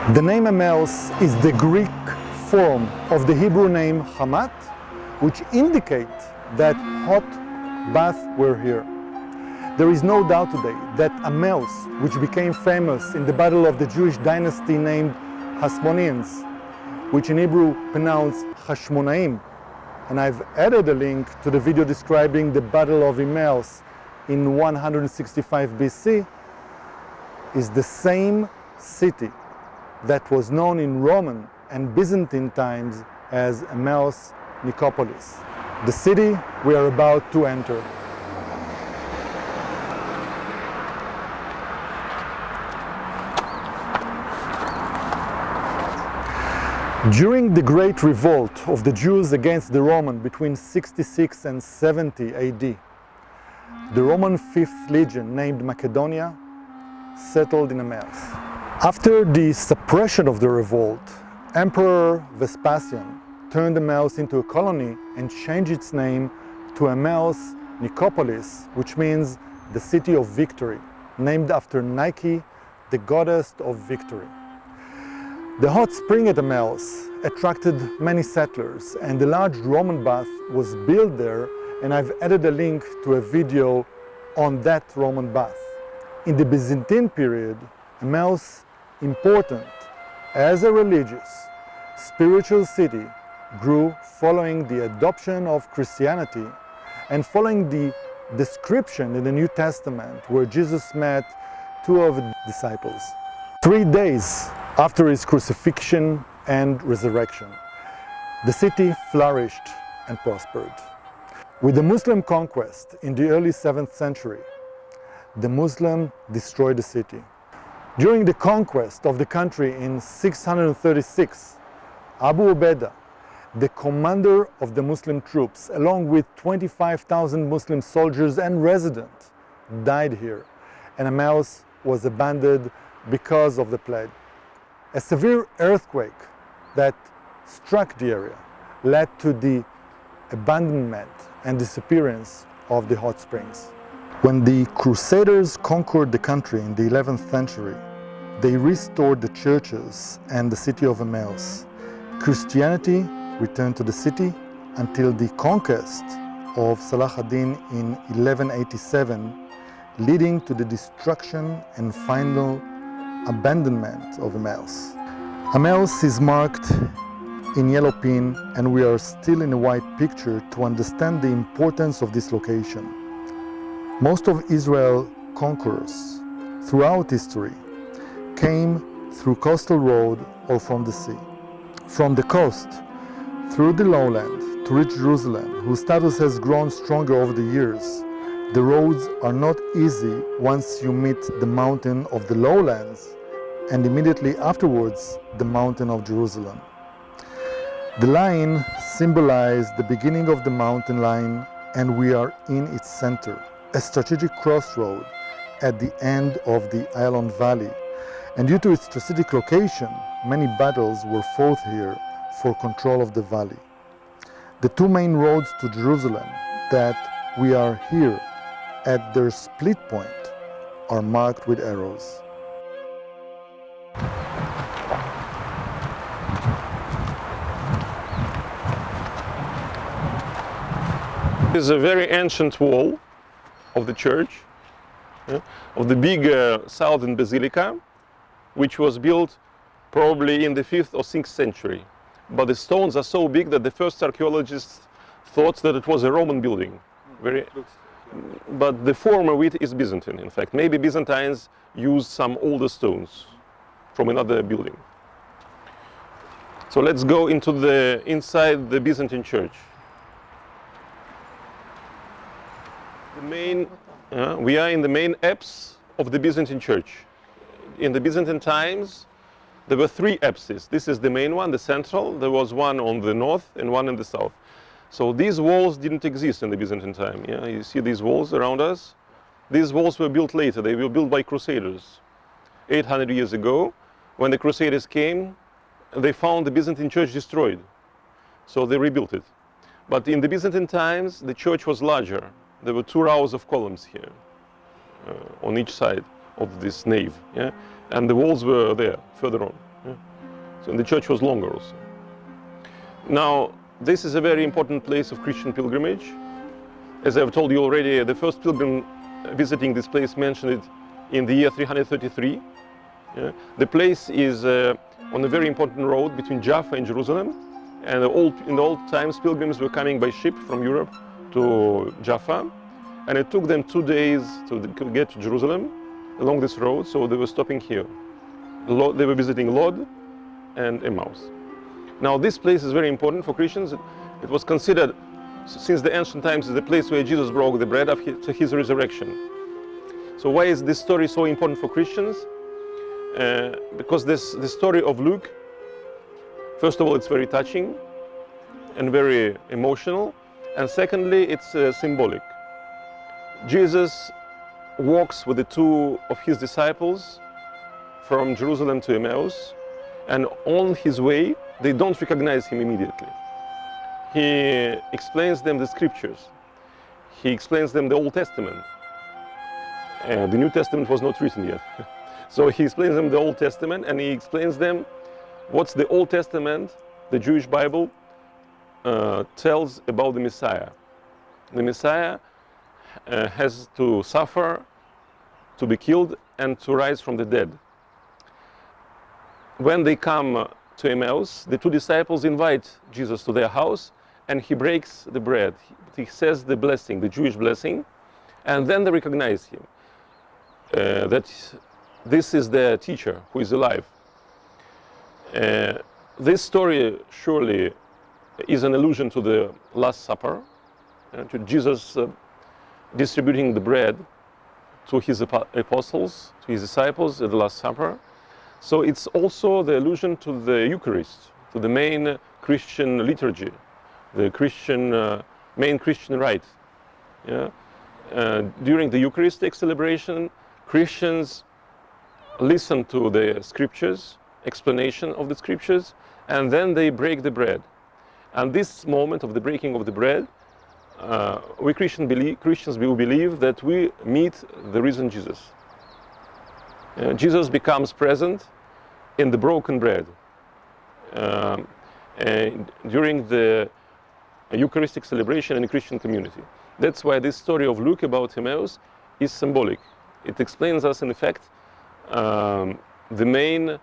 The name Emmaus is the Greek form of the Hebrew name Hamat, which indicates that hot baths were here. There is no doubt today that Emmaus, which became famous in the battle of the Jewish dynasty named Hasmoneans, which in Hebrew pronounced Hashmonaim, and I've added a link to the video describing the Battle of Emmaus in 165 BC, is the same city that was known in Roman and Byzantine times as Emmaus Nicopolis, the city we are about to enter. During the Great Revolt of the Jews against the Roman between 66 and 70 AD, the Roman 5th Legion, named Macedonia, settled in Emmaus. After the suppression of the revolt, Emperor Vespasian turned Emmaus into a colony and changed its name to Emmaus Nicopolis, which means the city of victory, named after Nike, the goddess of victory. The hot spring at Emmaus attracted many settlers, and the large Roman bath was built there, and I've added a link to a video on that Roman bath. In the Byzantine period, Emmaus, important as a religious, spiritual city, grew following the adoption of Christianity and following the description in the New Testament where Jesus met two of his disciples 3 days after his crucifixion and resurrection. The city flourished and prospered. With the Muslim conquest in the early 7th century, the Muslims destroyed the city. During the conquest of the country in 636, Abu Ubaidah, the commander of the Muslim troops, along with 25,000 Muslim soldiers and residents, died here, and Emmaus was abandoned because of the plague. A severe earthquake that struck the area led to the abandonment and disappearance of the hot springs. When the Crusaders conquered the country in the 11th century, they restored the churches and the city of Emmaus. Christianity returned to the city until the conquest of Salah ad-Din in 1187, leading to the destruction and final abandonment of Emmaus. Emmaus is marked in yellow pin, and we are still in a white picture to understand the importance of this location. Most of Israel's conquerors throughout history came through coastal road or from the sea. From the coast, through the lowland, to reach Jerusalem, whose status has grown stronger over the years. The roads are not easy once you meet the mountain of the lowlands and immediately afterwards the mountain of Jerusalem. The line symbolizes the beginning of the mountain line, and we are in its center, a strategic crossroad at the end of the Ayalon Valley. And due to its strategic location, many battles were fought here for control of the valley. The two main roads to Jerusalem that we are here at their split point are marked with arrows. This is a very ancient wall of the church, of the big southern basilica, which was built probably in the 5th or 6th century. But the stones are so big that the first archaeologists thought that it was a Roman building. But the form of it is Byzantine, in fact. Maybe Byzantines used some older stones from another building. So let's go into inside the Byzantine church. We are in the main apse of the Byzantine church. In the Byzantine times, there were 3 apses. This is the main one, the central. There was one on the north and one in the south. So these walls didn't exist in the Byzantine time. Yeah? You see these walls around us? These walls were built later. They were built by Crusaders. 800 years ago, when the Crusaders came, they found the Byzantine church destroyed. So they rebuilt it. But in the Byzantine times, the church was larger. There were 2 rows of columns here, on each side of this nave. Yeah? And the walls were there, further on. Yeah. So the church was longer also. Now, this is a very important place of Christian pilgrimage. As I've told you already, the first pilgrim visiting this place mentioned it in the year 333. Yeah. The place is on a very important road between Jaffa and Jerusalem. And in the old times, pilgrims were coming by ship from Europe to Jaffa. And it took them 2 days to get to Jerusalem along this road, so they were stopping here. They were visiting Lod and Emmaus. Now, this place is very important for Christians. It was considered, since the ancient times, as the place where Jesus broke the bread after his resurrection. So why is this story so important for Christians? Because the story of Luke, first of all, it's very touching and very emotional. And secondly, it's symbolic. Jesus walks with the two of his disciples from Jerusalem to Emmaus, and on his way, they don't recognize him immediately. He explains them the scriptures. He explains them the Old Testament. The New Testament was not written yet. So he explains them the Old Testament, and he explains them what's the Old Testament, the Jewish Bible, tells about the Messiah. The Messiah has to suffer, to be killed, and to rise from the dead. When they come to Emmaus, the two disciples invite Jesus to their house, and he breaks the bread. He says the blessing, the Jewish blessing, and then they recognize him, that this is their teacher who is alive. This story surely is an allusion to the Last Supper, to Jesus distributing the bread to his apostles, to his disciples at the Last Supper. So it's also the allusion to the Eucharist, to the main Christian liturgy, the main Christian rite. Yeah? During the Eucharistic celebration, Christians listen to the scriptures, explanation of the scriptures, and then they break the bread. And this moment of the breaking of the bread, we Christians will believe that we meet the risen Jesus. Jesus becomes present in the broken bread during the Eucharistic celebration in the Christian community. That's why this story of Luke about Emmaus is symbolic. It explains us, in effect, the main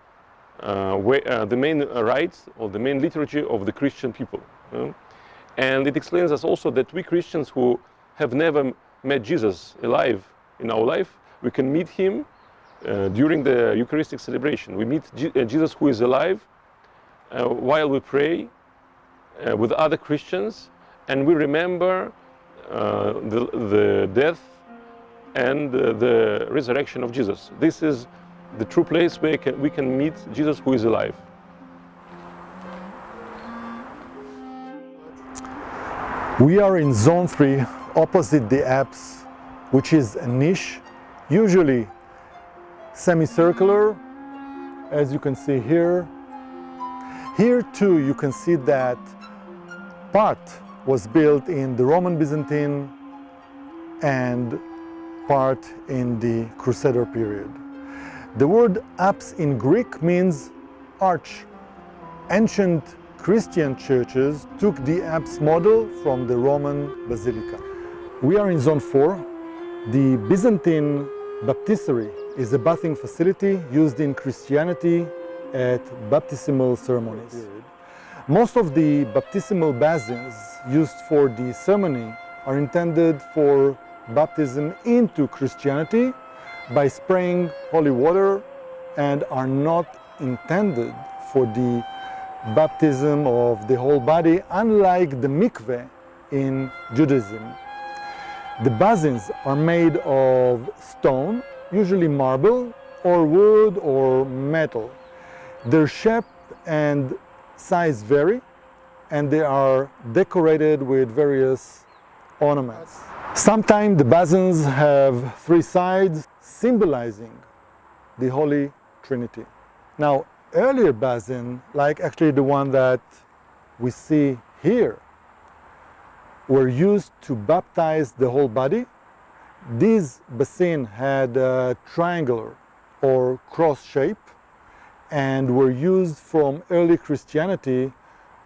rite or the main liturgy of the Christian people. And it explains us also that we Christians who have never met Jesus alive in our life, we can meet him during the Eucharistic celebration. We meet Jesus who is alive while we pray with other Christians, and we remember the death and the resurrection of Jesus. This is the true place where we can meet Jesus who is alive. We are in Zone 3, opposite the apse, which is a niche, usually semicircular, as you can see here. Here too you can see that part was built in the Roman Byzantine and part in the Crusader period. The word apse in Greek means arch. Ancient Christian churches took the apse model from the Roman basilica. We are in Zone 4. The Byzantine Baptistery is a bathing facility used in Christianity at baptismal ceremonies. Most of the baptismal basins used for the ceremony are intended for baptism into Christianity by spraying holy water and are not intended for the baptism of the whole body, unlike the mikveh in Judaism. The basins are made of stone, usually marble, or wood or metal. Their shape and size vary, and they are decorated with various ornaments. Sometimes the basins have 3 sides, symbolizing the Holy Trinity. Now, earlier basin, like actually the one that we see here, were used to baptize the whole body. These basins had a triangular or cross shape, and were used from early Christianity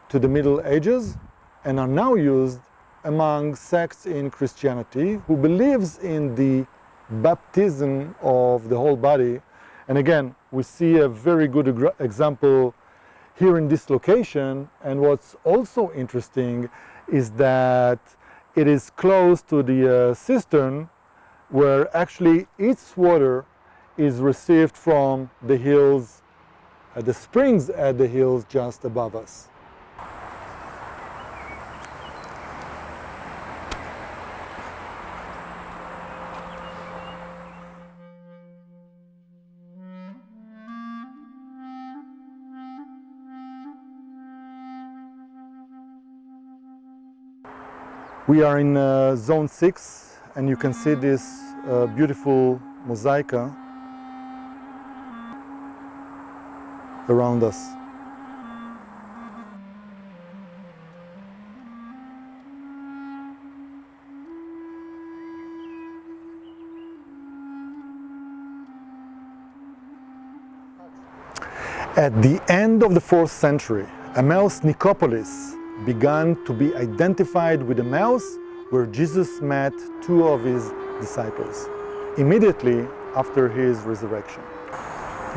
to the Middle Ages and are now used among sects in Christianity who believes in the baptism of the whole body. And again, we see a very good example here in this location. And what's also interesting is that it is close to the cistern where actually its water is received from the hills, the springs at the hills just above us. We are in zone 6, and you can see this beautiful mosaica around us. At the end of the 4th century, Emmaus Nicopolis began to be identified with Emmaus, where Jesus met 2 of his disciples, immediately after his resurrection.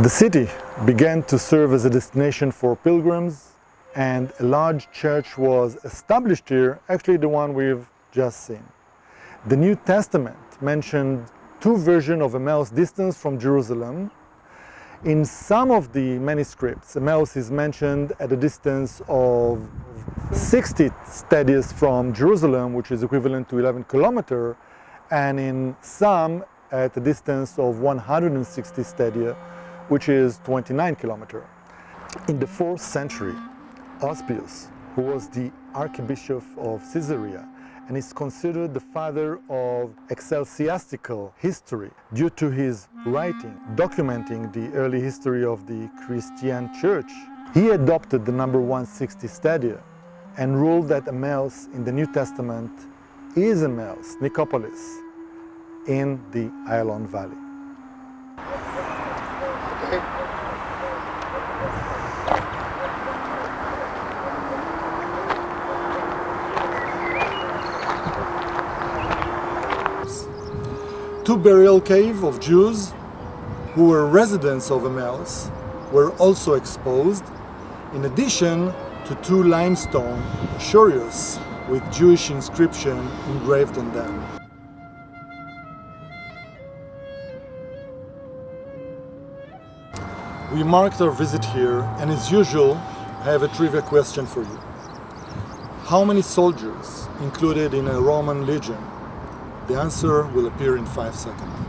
The city began to serve as a destination for pilgrims, and a large church was established here, actually the one we've just seen. The New Testament mentioned 2 versions of Emmaus distance from Jerusalem. In some of the manuscripts, Emmaus is mentioned at a distance of 60 stadias from Jerusalem, which is equivalent to 11 kilometers, and in some at a distance of 160 stadia, which is 29 kilometers. In the 4th century, Eusebius, who was the Archbishop of Caesarea and is considered the father of ecclesiastical history due to his writing documenting the early history of the Christian church, he adopted the number 160 stadia and ruled that Emmaus in the New Testament is Emmaus Nicopolis in the Ayalon Valley. Two burial caves of Jews who were residents of Emmaus were also exposed, in addition to 2 limestone shurios with Jewish inscription engraved on them. We marked our visit here, and as usual, I have a trivia question for you. How many soldiers included in a Roman legion? The answer will appear in 5 seconds.